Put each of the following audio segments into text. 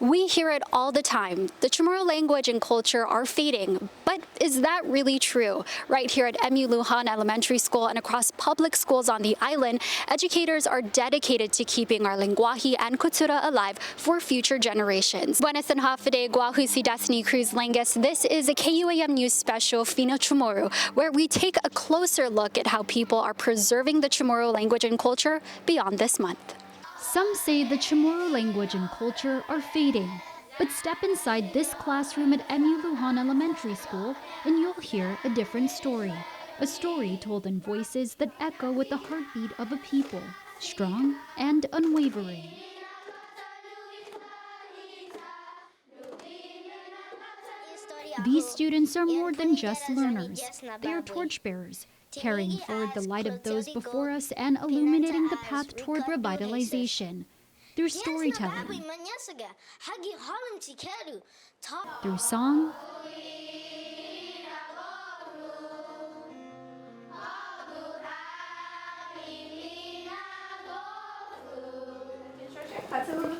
We hear it all the time. The Chamorro language and culture are fading. But is that really true? Right here at MU Lujan Elementary School and across public schools on the island, educators are dedicated to keeping our lenguaje and cultura alive for future generations. Buenas and hafide, guahu si Destiny Cruz Langus. This is a KUAM News special, Fino CHamoru, where we take a closer look at how people are preserving the Chamorro language and culture beyond this month. Some say the Chamorro language and culture are fading. But step inside this classroom at MU Lujan Elementary School and you'll hear a different story. A story told in voices that echo with the heartbeat of a people, strong and unwavering. These students are more than just learners. They are torchbearers, carrying forward the light of those before us and illuminating the path toward revitalization. Through storytelling, through song,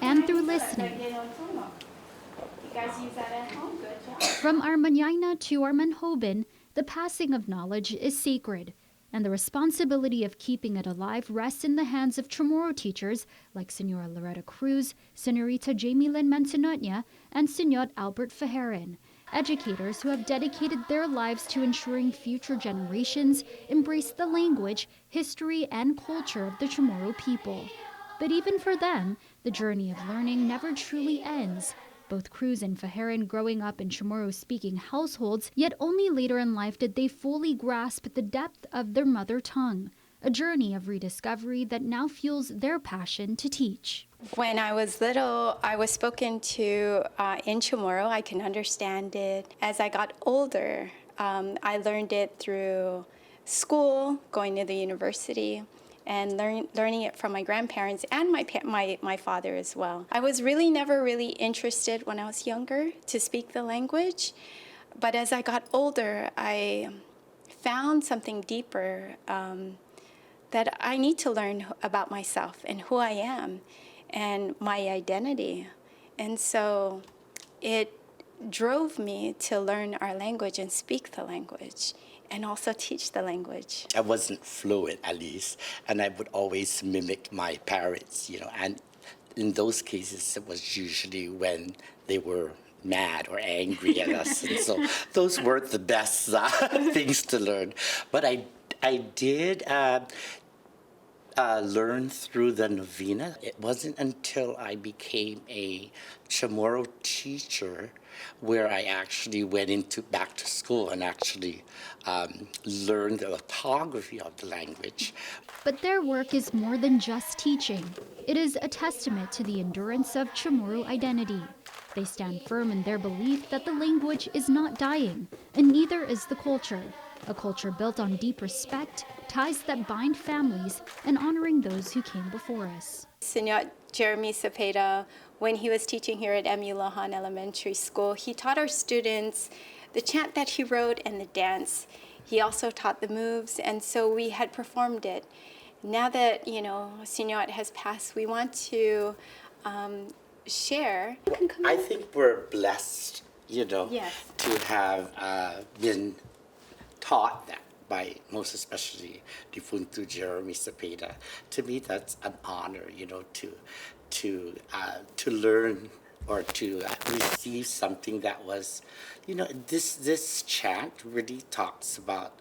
and through listening. You guys use that at home? Good job. From our manyaina to our manhoban, the passing of knowledge is sacred, and the responsibility of keeping it alive rests in the hands of Chamorro teachers like Senora Loretta Cruz, Senorita Jamie Lynn Manzanoña, and Senor Albert Fejerin, educators who have dedicated their lives to ensuring future generations embrace the language, history, and culture of the Chamorro people. But even for them, the journey of learning never truly ends. Both Cruz and Fejerin growing up in Chamorro-speaking households, yet only later in life did they fully grasp the depth of their mother tongue, a journey of rediscovery that now fuels their passion to teach. When I was little, I was spoken to in Chamorro. I can understand it. As I got older, I learned it through school, going to the university, and learning it from my grandparents and my father as well. I was never really interested when I was younger to speak the language, but as I got older, I found something deeper that I need to learn about myself and who I am and my identity. And so it drove me to learn our language and speak the language, and also teach the language. I wasn't fluent, at least, and I would always mimic my parents, and in those cases, it was usually when they were mad or angry at us, and so those weren't the best things to learn. But I did learn through the novena. It wasn't until I became a Chamorro teacher where I actually went back to school and actually learned the orthography of the language. But their work is more than just teaching. It is a testament to the endurance of Chamorro identity. They stand firm in their belief that the language is not dying, and neither is the culture. A culture built on deep respect, ties that bind families, and honoring those who came before us. Senor Jeremy Cepeda, when he was teaching here at MU Lujan Elementary School, he taught our students the chant that he wrote and the dance. He also taught the moves, and so we had performed it. Now that, Senor has passed, we want to share. I think we're blessed, Yes. to have been taught that by most especially Difunto Jeremy Cepeda. To me, that's an honor, to learn or to receive something that was, this chant really talks about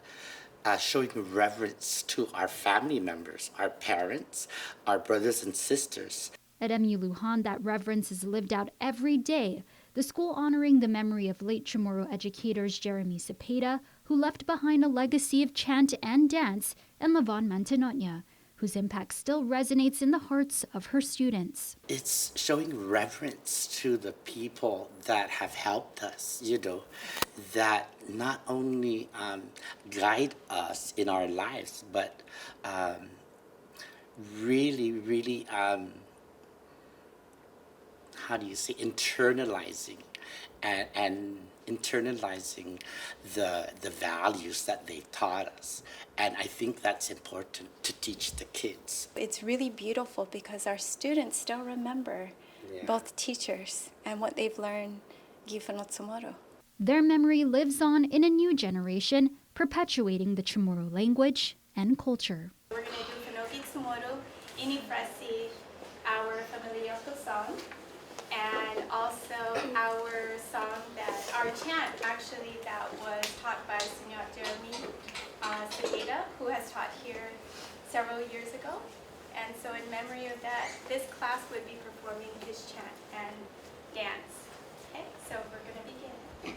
showing reverence to our family members, our parents, our brothers and sisters. At MU Lujan, that reverence is lived out every day. The school honoring the memory of late Chamorro educators Jeremy Cepeda, who left behind a legacy of chant and dance, and Lavon Manzanoña, whose impact still resonates in the hearts of her students. It's showing reverence to the people that have helped us, that not only guide us in our lives, but really, internalizing and internalizing the values that they taught us. And I think that's important to teach the kids. It's really beautiful because our students still remember both teachers and what they've learned Fino CHamoru. Their memory lives on in a new generation, perpetuating the Chamorro language and culture. We're going to do Fino CHamoru, Inifrasi, our familiar song, and also our song our chant actually that was taught by Senior Jeremy Educator, who has taught here several years ago. And so in memory of that, this class would be performing his chant and dance. Okay, so we're going to begin.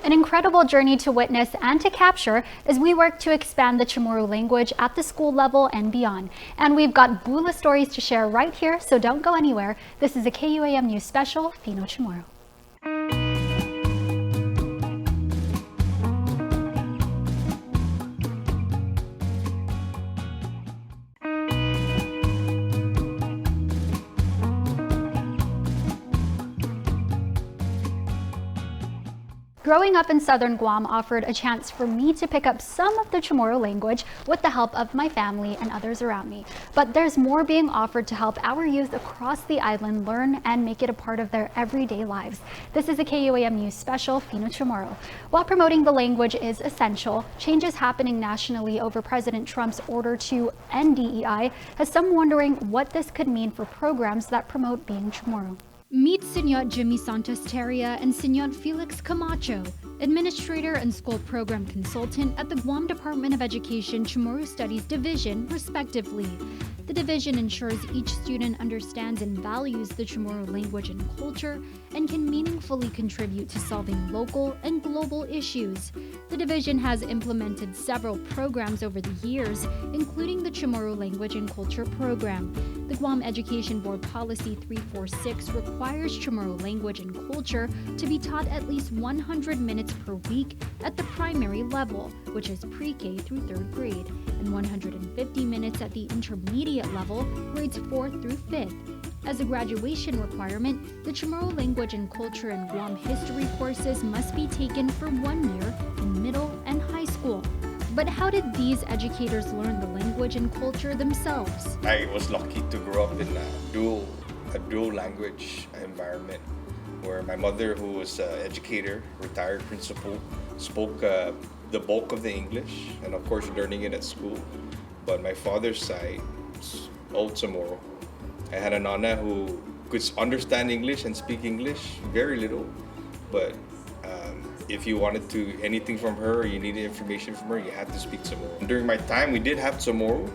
An incredible journey to witness and to capture as we work to expand the Chamorro language at the school level and beyond. And we've got Bula stories to share right here, so don't go anywhere. This is a KUAM News Special, Fino CHamoru. Growing up in southern Guam offered a chance for me to pick up some of the Chamorro language with the help of my family and others around me. But there's more being offered to help our youth across the island learn and make it a part of their everyday lives. This is a KUAM News Special, Fino CHamoru. While promoting the language is essential, changes happening nationally over President Trump's order to end DEI has some wondering what this could mean for programs that promote being Chamorro. Meet Senor Jimmy Santos Teria and Senor Felix Camacho, Administrator and School Program Consultant at the Guam Department of Education Chamorro Studies Division, respectively. The division ensures each student understands and values the Chamorro language and culture and can meaningfully contribute to solving local and global issues. The division has implemented several programs over the years, including the Chamorro Language and Culture Program. The Guam Education Board Policy 346 requires Chamorro language and culture to be taught at least 100 minutes per week at the primary level, which is pre-K through 3rd grade, and 150 minutes at the intermediate level, grades 4th through 5th. As a graduation requirement, the Chamorro language and culture and Guam history courses must be taken for 1 year in middle and high school. But how did these educators learn the language and culture themselves? I was lucky to grow up in a dual language environment where my mother, who was an educator, retired principal, spoke the bulk of the English and of course learning it at school. But my father's side, Old Chamorro, I had a nana who could understand English and speak English, very little, but if you wanted to anything from her or you needed information from her, you had to speak Chamorro. During my time, we did have Chamorro,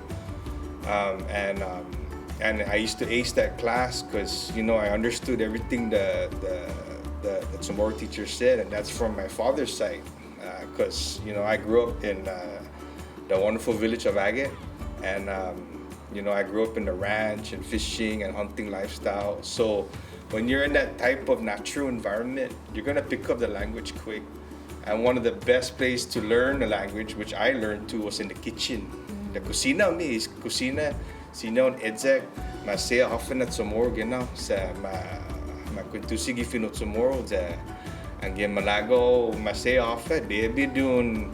and I used to ace that class because I understood everything the Chamorro teacher said, and that's from my father's side, because I grew up in the wonderful village of Agate, and I grew up in the ranch and fishing and hunting lifestyle. So when you're in that type of natural environment, you're gonna pick up the language quick. And one of the best places to learn the language, which I learned too, was in the kitchen. The kusina mi is kusina, sino edzek, masaya often at Chamorro genau sa makuntusi gi Fino CHamoru sa ang malago masaya often baby doon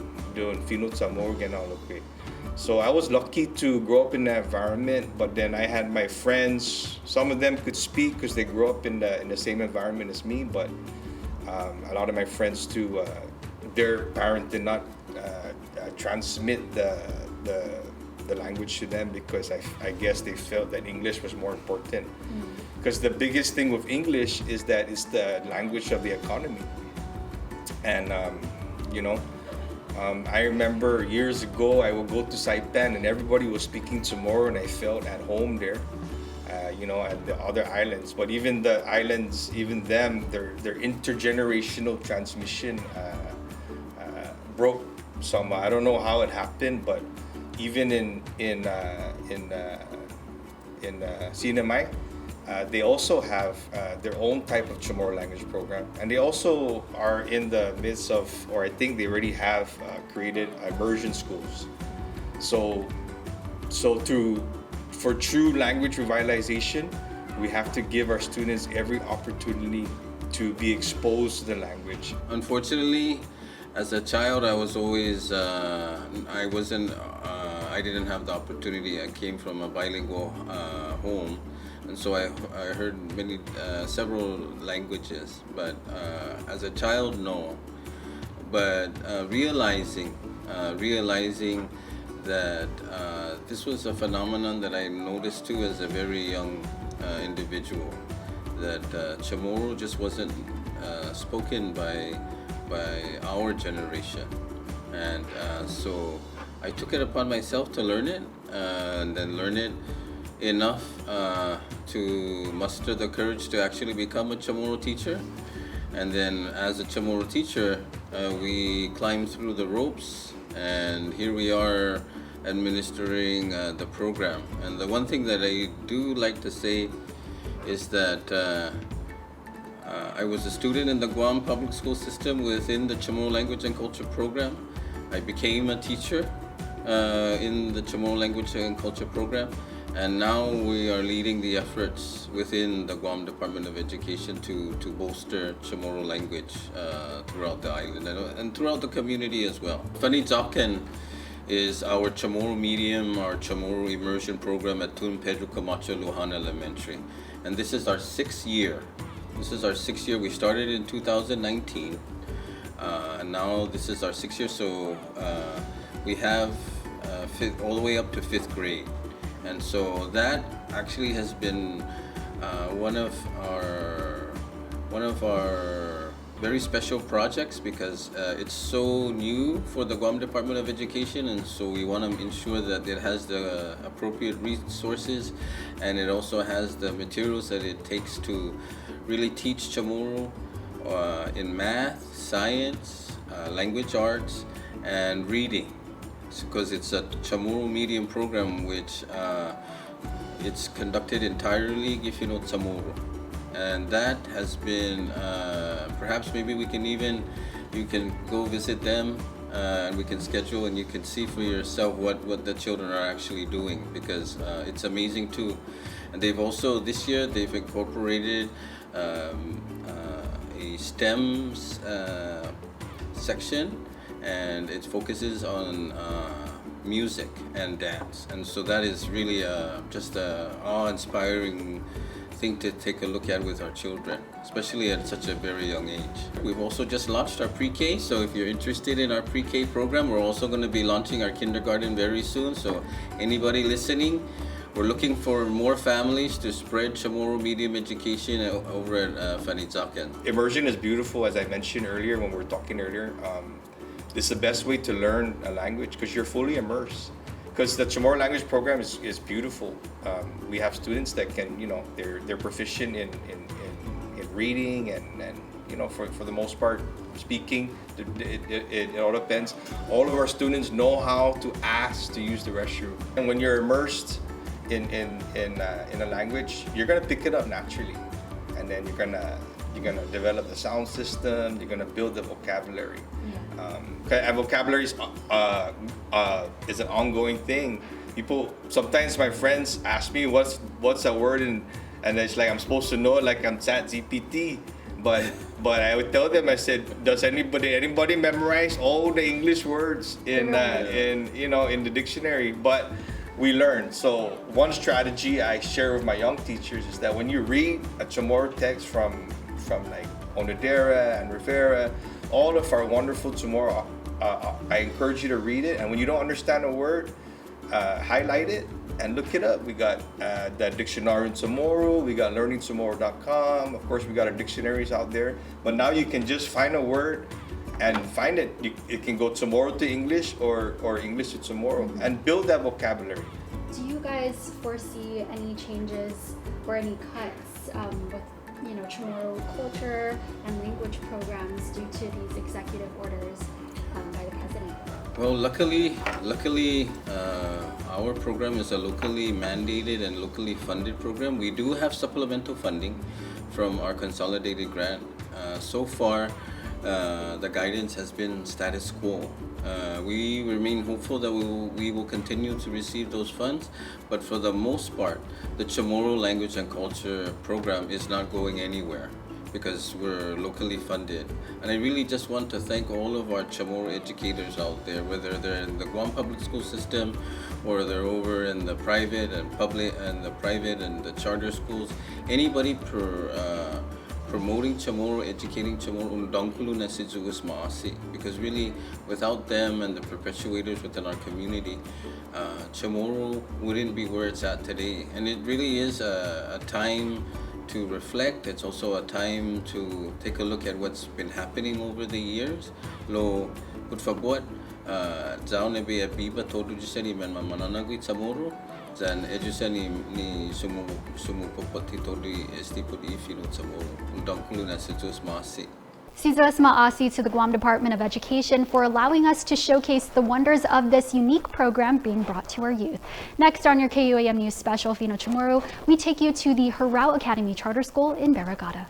Fino CHamoru genau look. So I was lucky to grow up in that environment, but then I had my friends. Some of them could speak because they grew up in the same environment as me, but a lot of my friends too, their parents did not transmit the language to them because I guess they felt that English was more important. Because the biggest thing with English is that it's the language of the economy, and I remember years ago I would go to Saipan and everybody was speaking Chamorro and I felt at home there, at the other islands. But even the islands, even them, their intergenerational transmission broke some. I don't know how it happened, but even in Sinamay, they also have their own type of Chamorro language program, and they also are in the midst of, or I think they already have created immersion schools. So for true language revitalization, we have to give our students every opportunity to be exposed to the language. Unfortunately, as a child, I was always I didn't have the opportunity. I came from a bilingual home. And so I heard several languages, but as a child, no. But realizing that this was a phenomenon that I noticed too as a very young individual, that Chamorro just wasn't spoken by our generation, and so I took it upon myself to learn it, and then learn it enough to muster the courage to actually become a Chamorro teacher. And then as a Chamorro teacher, we climbed through the ropes, and here we are administering the program. And the one thing that I do like to say is that I was a student in the Guam public school system within the Chamorro language and culture program. I became a teacher in the Chamorro language and culture program. And now we are leading the efforts within the Guam Department of Education to bolster Chamorro language throughout the island and throughout the community as well. Fani Zapken is our Chamorro medium, our Chamorro immersion program at Tun Pedro Camacho Lujan Elementary. And this is our 6th year. We started in 2019. And now this is our 6th year, so we have all the way up to 5th grade. And so that actually has been one of our one of our very special projects because it's so new for the Guam Department of Education, and so we want to ensure that it has the appropriate resources and it also has the materials that it takes to really teach Chamorro in math, science, language arts, and reading, because it's a Chamorro medium program which it's conducted entirely Fino CHamoru. And that has been, perhaps maybe you can go visit them and we can schedule and you can see for yourself what the children are actually doing, because it's amazing too. And they've also, this year, they've incorporated a STEM section, and it focuses on music and dance. And so that is really just a awe-inspiring thing to take a look at with our children, especially at such a very young age. We've also just launched our pre-K, so if you're interested in our pre-K program, we're also going to be launching our kindergarten very soon. So anybody listening, we're looking for more families to spread Chamorro medium education over at Fanitzaken. Immersion is beautiful, as I mentioned earlier when we were talking earlier. It's the best way to learn a language because you're fully immersed. Because the Chamorro language program is beautiful. We have students that can, they're proficient in reading and for the most part, speaking. It all depends. All of our students know how to ask to use the restroom. And when you're immersed in a language, you're gonna pick it up naturally, and then you're gonna develop the sound system. You're gonna build the vocabulary. And vocabulary is an ongoing thing. Sometimes my friends ask me what's a word, and it's like I'm supposed to know it like I'm ChatGPT. But I would tell them, I said, does anybody memorize all the English words in the dictionary? But we learn. So one strategy I share with my young teachers is that when you read a Chamorro text from like Onodera and Rivera, all of our wonderful Chamorro, I encourage you to read it. And when you don't understand a word, highlight it and look it up. We got the dictionary in Chamorro. We got learningchamorro.com. Of course, we got our dictionaries out there. But now you can just find a word and find it. It can go Chamorro to English or English to Chamorro and build that vocabulary. Do you guys foresee any changes or any cuts with Chamorro culture and language programs due to these executive orders by the president? Well, luckily, our program is a locally mandated and locally funded program. We do have supplemental funding from our consolidated grant. So far, the guidance has been status quo. We remain hopeful that we will continue to receive those funds, but for the most part, the Chamorro Language and Culture program is not going anywhere because we're locally funded. And I really just want to thank all of our Chamorro educators out there, whether they're in the Guam public school system or they're over in the private and the charter schools. Anybody promoting Chamorro, educating Chamorro, because really without them and the perpetuators within our community, Chamorro wouldn't be where it's at today. And it really is a time to reflect. It's also a time to take a look at what's been happening over the years. Lo putfabot zao nebe abiba todu jisani man mananagwi Chamorro dan ejusani ni sumupopoti todu estipudi Fino CHamoru undangkulu na sejus masi. Sizas Ma'asi to the Guam Department of Education for allowing us to showcase the wonders of this unique program being brought to our youth. Next on your KUAM News Special, Fino CHamoru, we take you to the Harao Academy Charter School in Barrigada.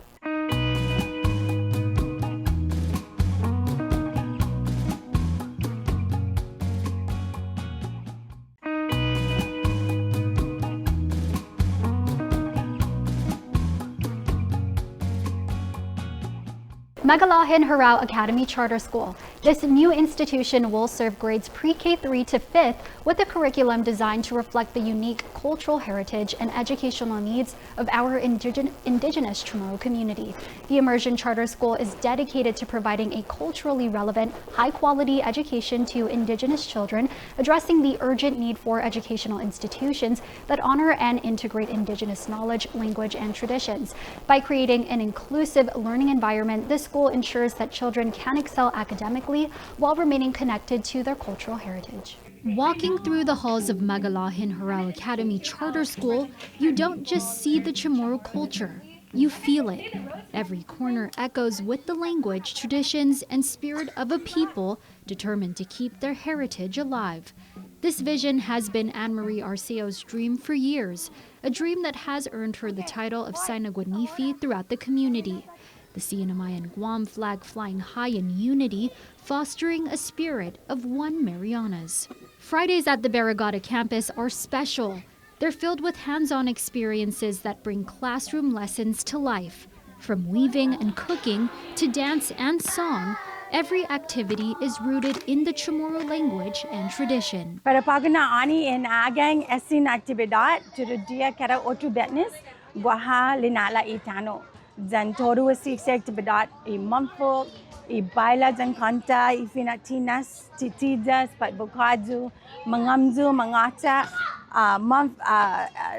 Magalahin Harao Academy Charter School. This new institution will serve grades pre-K 3 to 5th with a curriculum designed to reflect the unique cultural heritage and educational needs of our indigenous Chamorro community. The Immersion Charter School is dedicated to providing a culturally relevant, high-quality education to indigenous children, addressing the urgent need for educational institutions that honor and integrate indigenous knowledge, language, and traditions. By creating an inclusive learning environment, this school ensures that children can excel academically while remaining connected to their cultural heritage. Walking through the halls of Magalahin Harao Academy Charter School, you don't just see the Chamorro culture, you feel it. Every corner echoes with the language, traditions, and spirit of a people determined to keep their heritage alive. This vision has been Anne-Marie Arceo's dream for years, a dream that has earned her the title of Sainaguanifi throughout the community. The CNMI and Guam flag flying high in unity, fostering a spirit of one Marianas. Fridays at the Barrigada campus are special. They're filled with hands-on experiences that bring classroom lessons to life. From weaving and cooking to dance and song, every activity is rooted in the Chamorro language and tradition. Para pagana ani en agang esin actividad to dia kara otu betnis guaha linala itano. Zan toru esi actividad I mamfok I baila zan kanta I finatinas titidas pat bokadu mangamzu mangata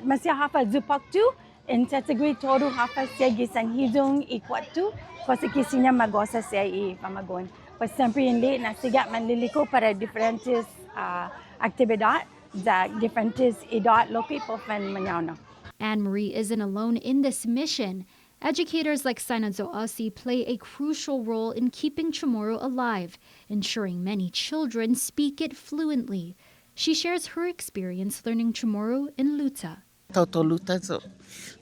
masih hafa zupaktu in category toru hafa segi sanhidung ikwatu kosikisinya magosa sei pamagon. Pues sempre hindi nasigat manliliko para diferentes actividad da diferentes edad loki pofan manyaw. Anne-Marie isn't alone in this mission. Educators like Sainazo Asi play a crucial role in keeping Chamorro alive, ensuring many children speak it fluently. She shares her experience learning Chamorro in Luta. Toto Luta so.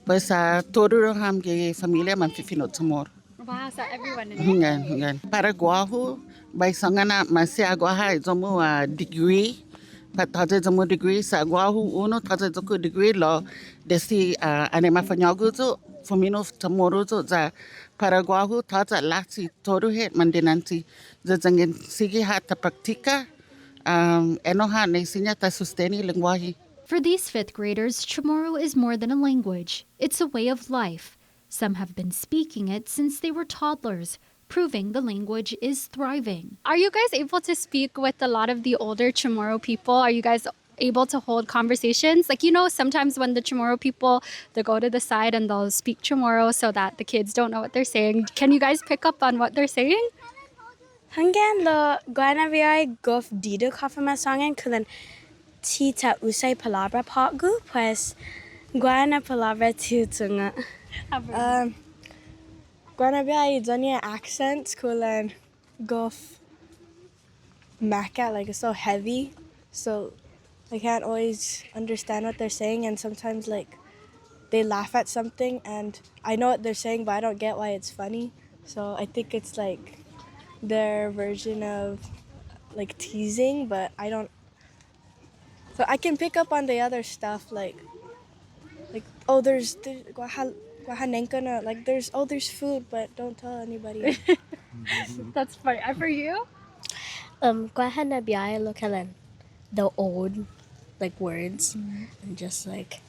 Pues todo hamge familia man Fino CHamoru. Wow, so everyone in Hingan. Para guahu, by sangana masya guaha zomu degree. Pat taje zomu degree sa guahu uno taje zoku degree lo desi anema fanyagu so Fino CHamoru so za para guahu taje lasi toru het mandenanti zangin sigi hat praktika enoha nesinya ta susteni lenguaje. For these 5th graders, Chamorro is more than a language. It's a way of life. Some have been speaking it since they were toddlers, proving the language is thriving. Are you guys able to speak with a lot of the older Chamorro people? Are you guys able to hold conversations? Like, sometimes when the Chamorro people, they go to the side and they'll speak Chamorro so that the kids don't know what they're saying. Can you guys pick up on what they're saying? Hangan lo guanaviai gof dido kafama sangan kulan tita usai palabra pagu pues guana palabra tutunga. Guanaviai donia accents kulan gof maka like it's so heavy, so I can't always understand what they're saying, and sometimes like they laugh at something and I know what they're saying but I don't get why it's funny. So I think it's like their version of like teasing, but I don't. So I can pick up on the other stuff like oh there's food, but don't tell anybody. That's funny. And for you? The old like words and just like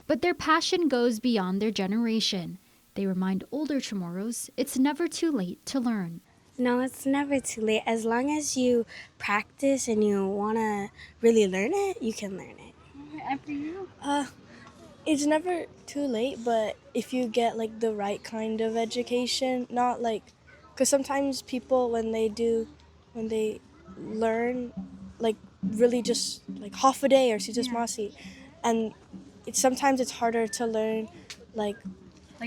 But their passion goes beyond their generation. They remind older Chamorros it's never too late to learn. No, it's never too late. As long as you practice and you want to really learn it, you can learn it. And for you? It's never too late, but if you get like the right kind of education, not like, because sometimes people when they learn like really just like half a day or sitas masi, and sometimes it's harder to learn like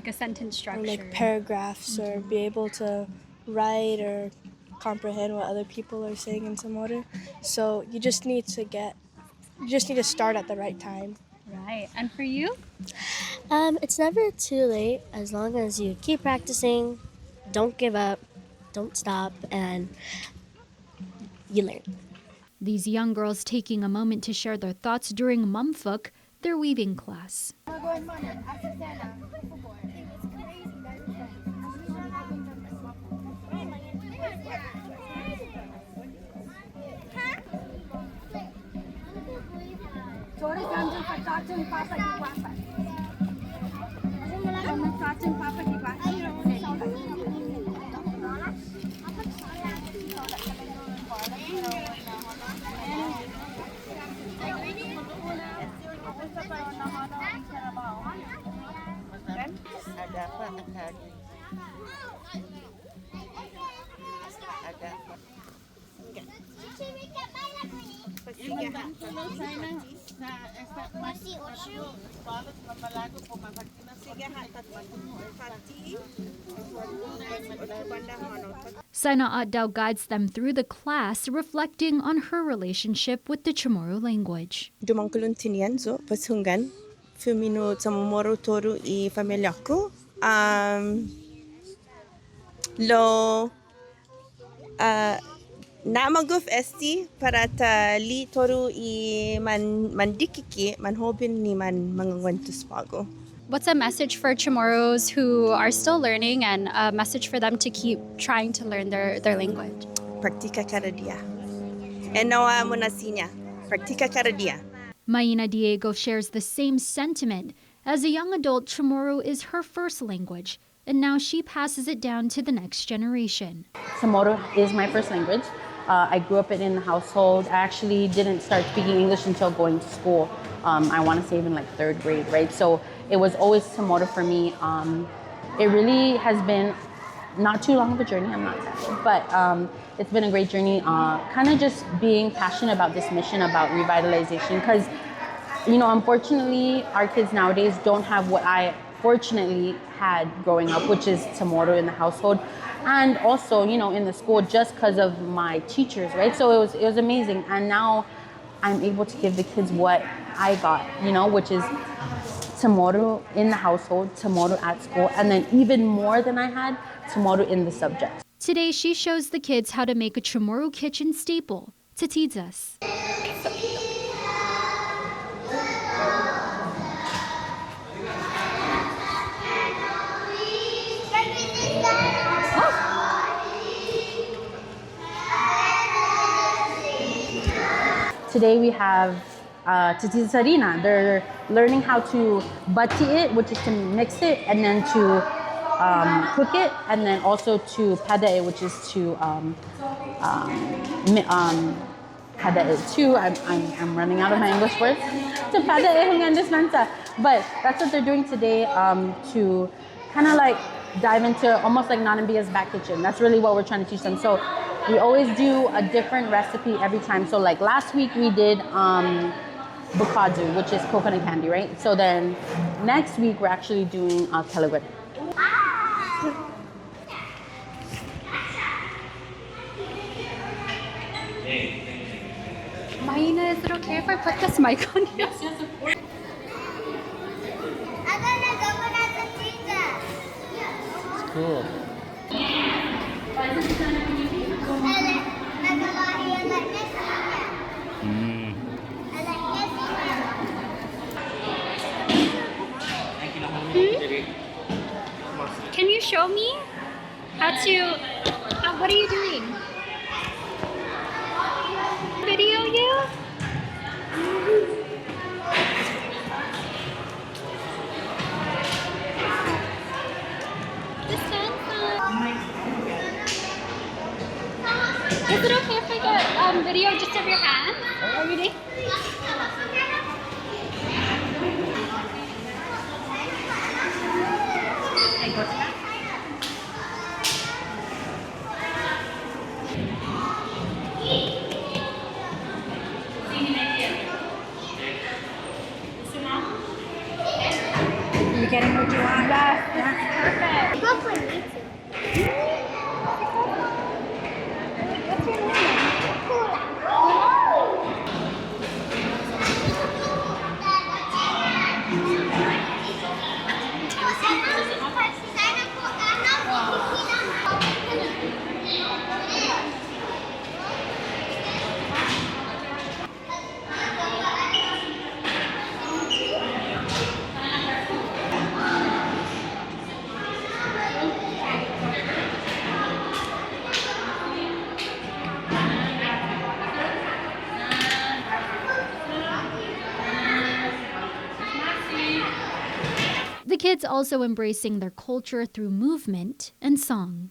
a sentence structure. Or like paragraphs or be able to write or comprehend what other people are saying in Chamorro. So you just need to start at the right time. Right. And for you? It's never too late as long as you keep practicing, don't give up, don't stop, and you learn. These young girls taking a moment to share their thoughts during Mumfuk, their weaving class. Ada apa? Ada apa? Sainaat Dao guides them through the class, reflecting on her relationship with the Chamorro language. Dumangkulun tinian zo pasungan Fino CHamoru toru I familia ko. Lo namaguf esti para ta li toru I mandikiki manhobin ni mangwentus pago. What's a message for Chamorros who are still learning and a message for them to keep trying to learn their language? Praktika cada dia. Enawa monasinya. Praktika cada dia. Maina Diego shares the same sentiment. As a young adult, Chamorro is her first language, and now she passes it down to the next generation. Chamorro is my first language. I grew up in a household. I actually didn't start speaking English until going to school. I want to say even like 3rd grade, right? So it was always Chamorro for me. It really has been not too long of a journey, I'm not sad, but it's been a great journey. Kind of just being passionate about this mission about revitalization, because, you know, unfortunately, our kids nowadays don't have what I fortunately had growing up, which is Chamorro in the household, and also, you know, in the school, just because of my teachers, right? So it was amazing, and now I'm able to give the kids what I got, you know, which is Chamorro in the household, Chamorro at school, and then even more than I had, Chamorro in the subjects. Today, she shows the kids how to make a Chamorro kitchen staple, tatidzas. Today we have tatidzarina. They're learning how to bati it, which is to mix it, and then to cook it, and then also to padae, which is to padae too. I'm running out of my English words. To padae hanggang dispensa. But that's what they're doing today, to kind of like dive into almost like Nanambia's back kitchen. That's really what we're trying to teach them. So we always do a different recipe every time. So like last week we did bukadu, which is coconut candy, right? So then next week we're actually doing kelewet. Maina, is it okay if I put this mic on you? Yes, of course. It's cool. Can you show me how to, what are you doing? Video you? This sounds fun. Is it okay if I get video just of your hand? Are you ready? You getting what you want? Yes. Perfect. Go for me too. What's your name? also embracing their culture through movement and song.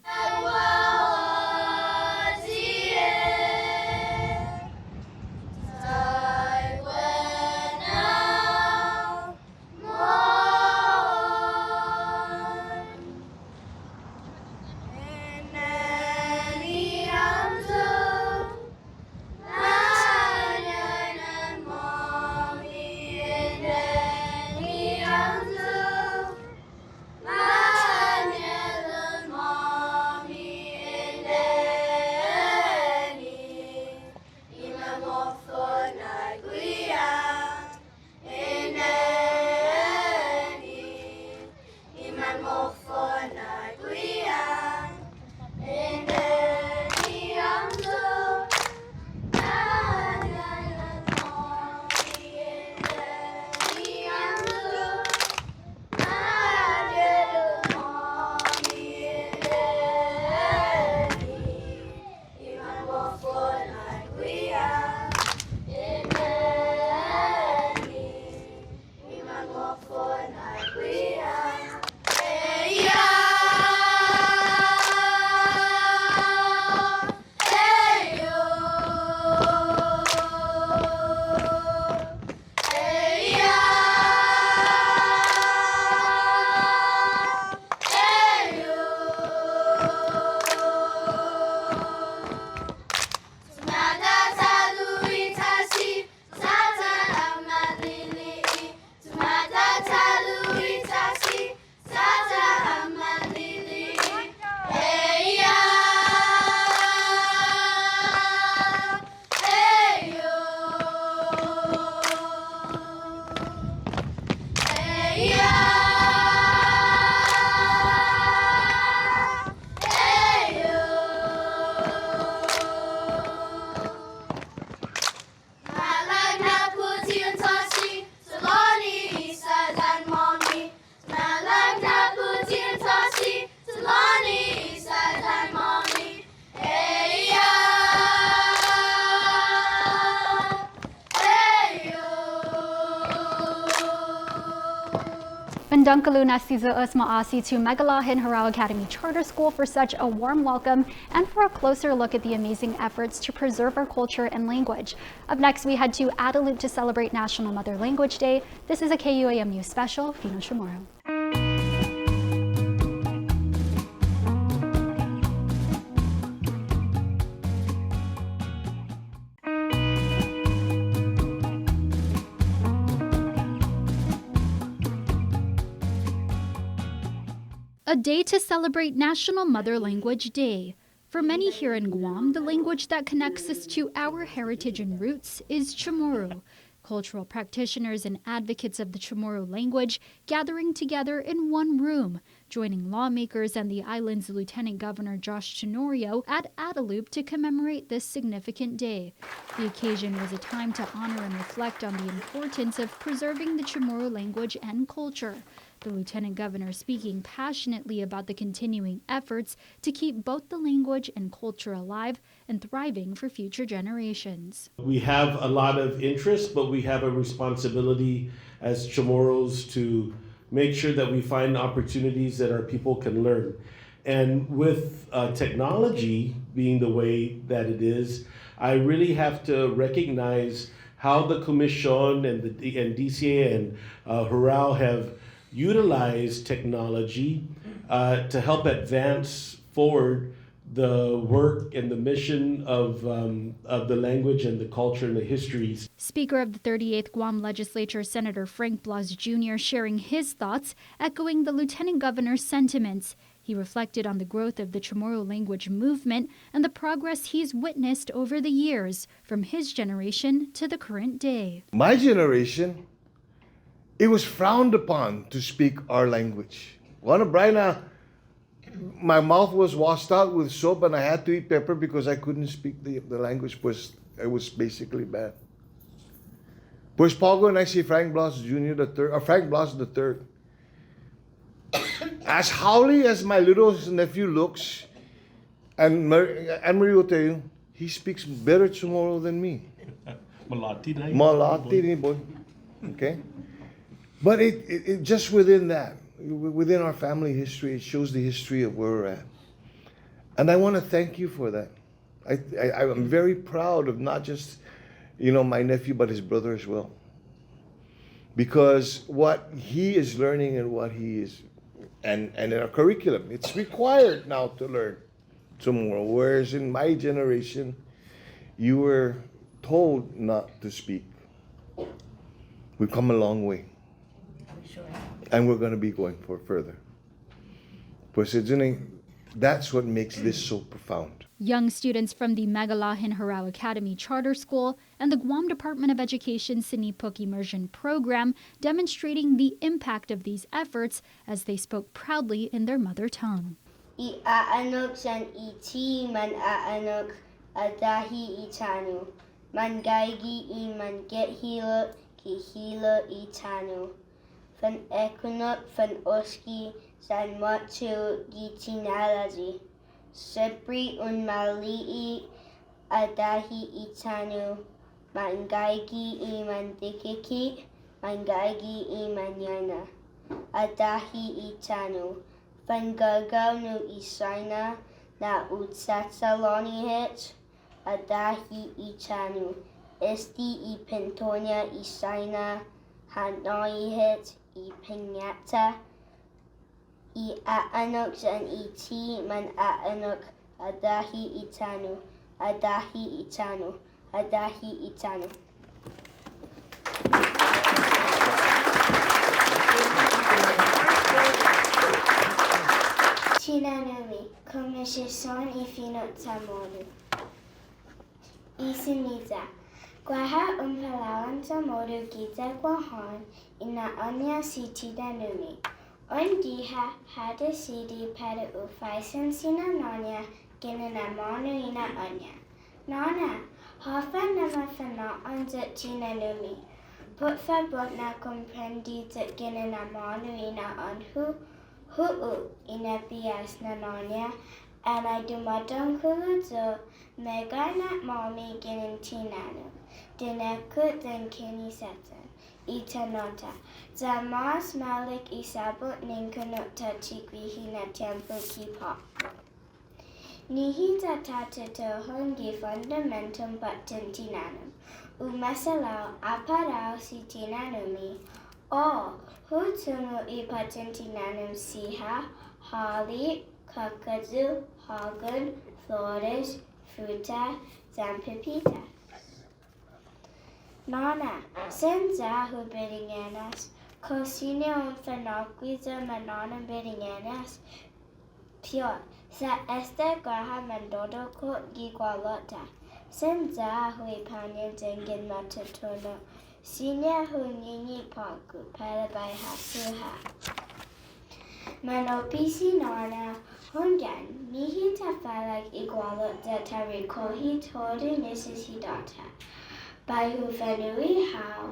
Pendunkalu nasiza maasi to Megalahin Harao Academy Charter School for such a warm welcome and for a closer look at the amazing efforts to preserve our culture and language. Up next, we head to Adelup to celebrate National Mother Language Day. This is a KUAMU special, Fino CHamoru. A day to celebrate National Mother Language Day. For many here in Guam, the language that connects us to our heritage and roots is CHamoru. Cultural practitioners and advocates of the CHamoru language gathering together in one room, joining lawmakers and the island's Lieutenant Governor Josh Tenorio at Adelup to commemorate this significant day. The occasion was a time to honor and reflect on the importance of preserving the CHamoru language and culture. The Lieutenant Governor speaking passionately about the continuing efforts to keep both the language and culture alive and thriving for future generations. We have a lot of interest, but we have a responsibility as Chamorros to make sure that we find opportunities that our people can learn. And with technology being the way that it is, I really have to recognize how the Commission and DCA and Hural have utilize technology to help advance forward the work and the mission of the language and the culture and the histories. Speaker of the 38th Guam Legislature, Senator Frank Blas Jr., sharing his thoughts, echoing the Lieutenant Governor's sentiments. He reflected on the growth of the CHamoru language movement and the progress he's witnessed over the years, from his generation to the current day. My generation, it was frowned upon to speak our language. My mouth was washed out with soap and I had to eat pepper because I couldn't speak the language. It was basically bad. Pues Pago and I see Frank Blas Jr. the third, or Frank Blas the third. As howly as my little nephew looks, and Marie will tell you, he speaks better CHamoru than me. Malati boy. Okay? But it just within that, within our family history, it shows the history of where we're at. And I want to thank you for that. I'm very proud of not just, my nephew, but his brother as well. Because what he is learning and what he is, and in our curriculum, it's required now to learn tomorrow. Whereas in my generation, you were told not to speak. We've come a long way. Sure. And we're going to be going for further. Pues that's what makes this so profound. Young students from the Magalahin Harao Academy Charter School and the Guam Department of Education Sinipuk Immersion program demonstrating the impact of these efforts as they spoke proudly in their mother tongue. I aanok san iti man aanok adahi itanu. Man gaigi I man get hilo ki hilo itanu. Fan ekunok fan oski san matu gitinalazi. Sepri un malii adahi itanu. Man gaigi I man dikiki. Man gaigi I manana. Adahi itanu. Fangagaw no isaina na utsatsaloni hit. Adahi itanu. Esti I pentonia isaina hanoi hit I pinyata. I aanok san iti man aanok adahi itanu. Adahi itanu. Adahi itanu. Chinanumi, Commission I Fino CHamoru. Isiniza, Guaha Palawan CHamoru Gita Guahan ina Anya Sitidanumi. Diha Hada Sidi Pada Ufaisan Sinanonia Ginanamonu ina Anya. Nana, Hafa Namafana Anzat Chinanumi. Putfa Botna Comprendi that Ginanamonu ina Anhu. Hu'u inapias nanonia, and I do madam kuluzo, meganat mommy ginin tinanu, dinakut then kini satan, itanota, zamas malik isabut ninkunota chikvihina temple kipa. Nihita tata hongi fundamentum patentinanum, umasalau aparau sitinanumi, Hutumu I patentinanum siha, holly, kakadu, hagun, flores, fruta, zampipita. Nana, senzahu biringanas, cosinio fenoquiza manana biringanas, pure, sa este graha mandodo ko gigualota, senzahu ipanya dengin matatono. Sinya hunini paku para by hasuha. Manopisi nana hundan nihi tafalag igualot zatari kohi todu necessidata. By who fenui how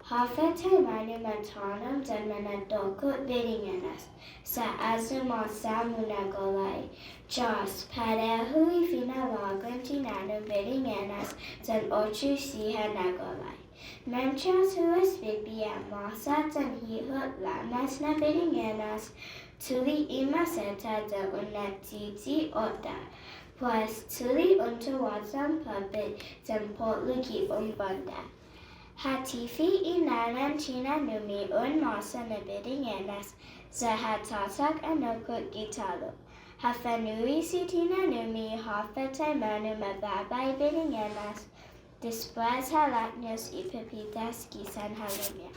hafete manu matanum zanmanadoko biringanas sa azuma samunagolai. Jos pada hui fina laguntinanum biringanas zan ochu siha nagolai. Memchas huas vipia masat and he hut lanas na biringanas tuli imaseta da unatiti ota. Pues tuli unto watsam puppet zan potluki umbanda. Hatifi inanan china numi un masa na biringanas zahatatak anokut gitalo. Hafanui sitina numi hafete manu mababai biringanas. Después halatnios y pepitas kisan halimia.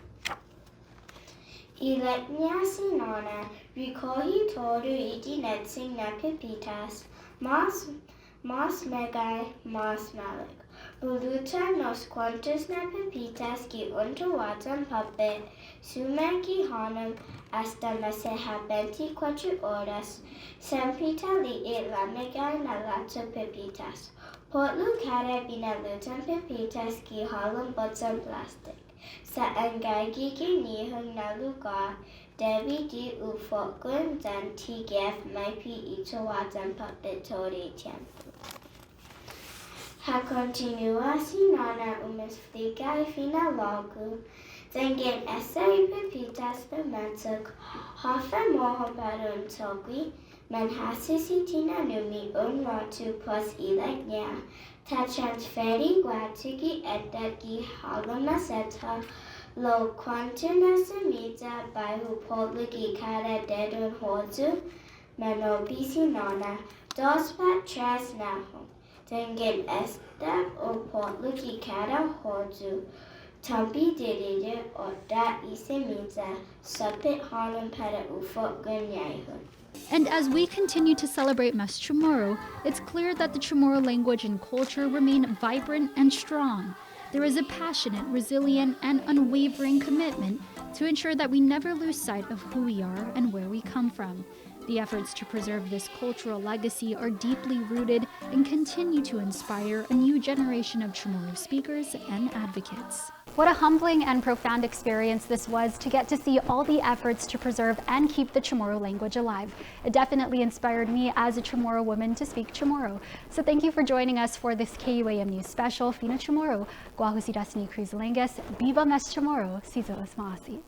Iletnia sinona, recogi todo iti netsing na pepitas, mas megai, mas malik. Buluta nos cuantos na pepitas ki unto watan puppet, sumaki hanum hasta maseha 24 horas, sempita liit la megai na lato pepitas. Potlu kare binalutan pepitas ki halum botsam plastic. Sa angagi ki nihung na lugar, debi di ufokun dan tigef maipi ito watan puppet tori tiempo. Ha continua sinana umisfligai fina logu, then gen essay pepitas bemantuk, Hafa moho barun togwi, man hasisi tina numi unwatu plus ilagnya. Tachans feri guatiki etaki halama seta. Lo quantuna semita by who poliki kada dedun hozu, manobisi nona, dos pat tras naho. Tengen esta o poliki kada hozu. Tampi didide or dat isemita, supit hanum pada ufot gunyaihu. And as we continue to celebrate Mas Chamorro, it's clear that the Chamorro language and culture remain vibrant and strong. There is a passionate, resilient, and unwavering commitment to ensure that we never lose sight of who we are and where we come from. The efforts to preserve this cultural legacy are deeply rooted and continue to inspire a new generation of Chamorro speakers and advocates. What a humbling and profound experience this was to get to see all the efforts to preserve and keep the Chamorro language alive. It definitely inspired me as a Chamorro woman to speak Chamorro. So thank you for joining us for this KUAM News Special, Fino CHamoru. Guahu si dasni Cruzalangas, Viva Mas Chamorro, Sizo Asmasi.